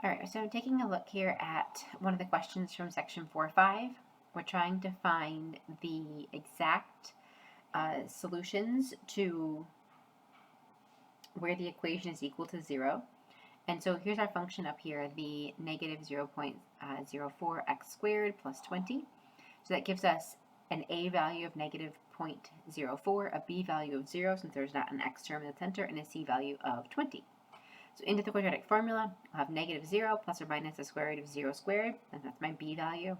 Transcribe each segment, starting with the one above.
All right, so taking a look here at one of the questions from section 4.5, we're trying to find the exact solutions to where the equation is equal to 0. And so here's our function up here, the negative 0.04 x squared plus 20. So that gives us an a value of negative 0.04, a b value of 0 since there's not an x term in the center, and a c value of 20. So into the quadratic formula, I'll have negative 0 plus or minus the square root of 0 squared, and that's my b value,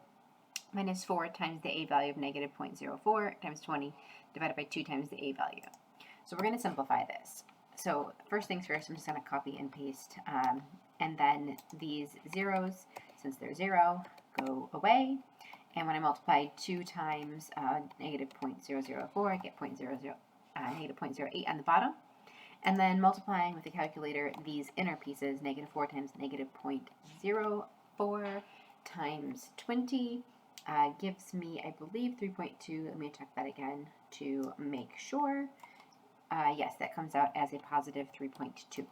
minus 4 times the a value of negative 0.04 times 20 divided by 2 times the a value. So we're going to simplify this. So first things first, I'm just going to copy and paste, and then these zeros, since they're 0, go away. And when I multiply 2 times negative 0.004, I get negative 0.08 on the bottom. And then multiplying with the calculator these inner pieces, negative 4 times negative 0.04 times 20 gives me, I believe, 3.2. Let me check that again to make sure. Yes, that comes out as a positive 3.2.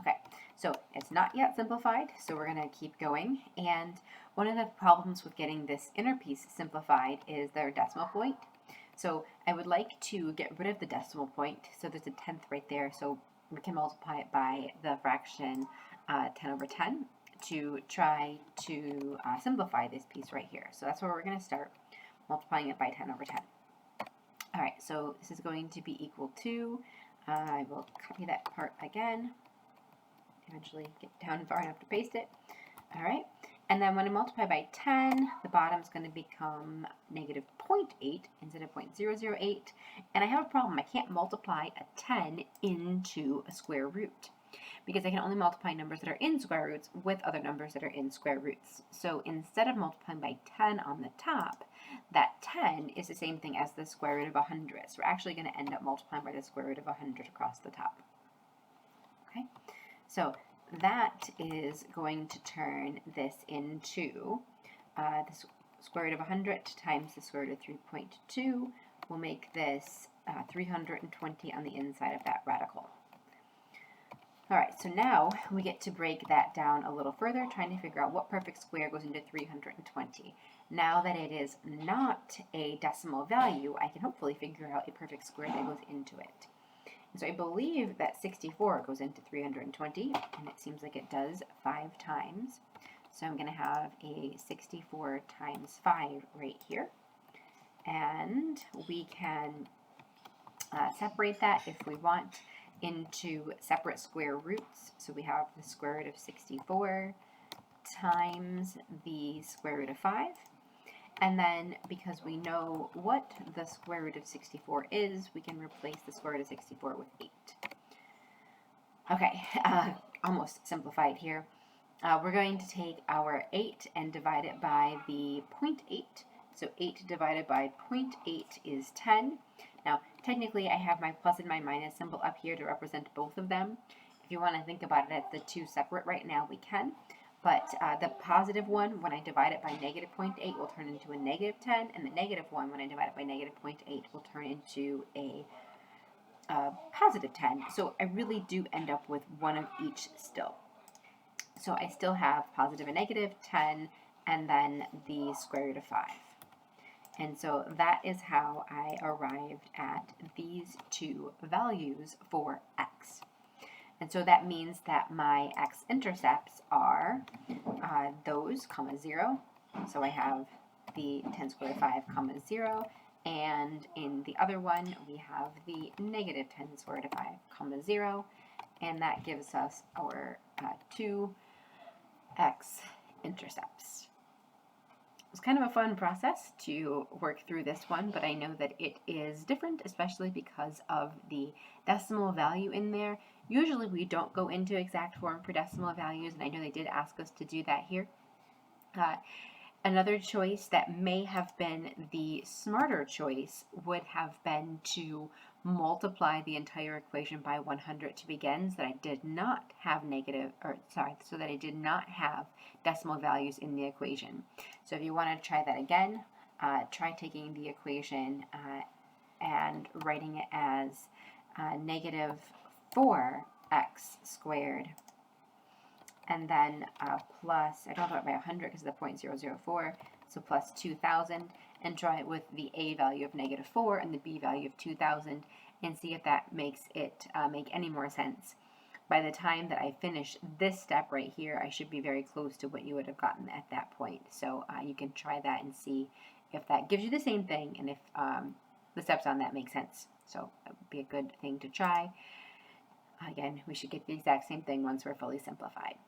Okay, so it's not yet simplified, so we're going to keep going. And one of the problems with getting this inner piece simplified is their decimal point. So I would like to get rid of the decimal point. So there's a tenth right there. So we can multiply it by the fraction 10 over 10 to try to simplify this piece right here. So that's where we're going to start, multiplying it by 10 over 10. All right, so this is going to be equal to, I will copy that part again, eventually get down far enough to paste it. All right. And then when I multiply by 10, the bottom is going to become negative 0.8 instead of 0.008. And I have a problem. I can't multiply a 10 into a square root because I can only multiply numbers that are in square roots with other numbers that are in square roots. So instead of multiplying by 10 on the top, that 10 is the same thing as the square root of 100. So we're actually going to end up multiplying by the square root of 100 across the top. Okay, so that is going to turn this into the square root of 100 times the square root of 3.2 will make this 320 on the inside of that radical. All right, so now we get to break that down a little further, trying to figure out what perfect square goes into 320. Now that it is not a decimal value, I can hopefully figure out a perfect square that goes into it. So I believe that 64 goes into 320, and it seems like it does 5 times. So I'm going to have a 64 times 5 right here. And we can separate that if we want into separate square roots. So we have the square root of 64 times the square root of 5. And then, because we know what the square root of 64 is, we can replace the square root of 64 with 8. Okay, almost simplified here. We're going to take our 8 and divide it by the 0.8. So 8 divided by 0.8 is 10. Now, technically, I have my plus and my minus symbol up here to represent both of them. If you want to think about it as the two separate right now, we can. But the positive one, when I divide it by negative 0.8, will turn into a negative 10, and the negative one, when I divide it by negative 0.8, will turn into a positive 10. So I really do end up with one of each still. So I still have positive and negative, 10, and then the square root of 5. And so that is how I arrived at these two values for x. And so that means that my x-intercepts are those, 0. So I have the 10 squared of 5, 0. And in the other one, we have the negative 10 squared of 5, 0. And that gives us our two x-intercepts. It was kind of a fun process to work through this one, but I know that it is different, especially because of the decimal value in there. Usually we don't go into exact form for decimal values, and I know they did ask us to do that here. Another choice that may have been the smarter choice would have been to multiply the entire equation by 100 to begin, so that I did not have so that I did not have decimal values in the equation. So if you want to try that again, try taking the equation and writing it as negative 4x squared and then plus, I don't have it by 100 because of the 0.004, so plus 2,000, and try it with the A value of -4 and the B value of 2,000, and see if that makes it make any more sense. By the time that I finish this step right here, I should be very close to what you would have gotten at that point. So you can try that and see if that gives you the same thing, and if the steps on that make sense. So that would be a good thing to try. Again, we should get the exact same thing once we're fully simplified.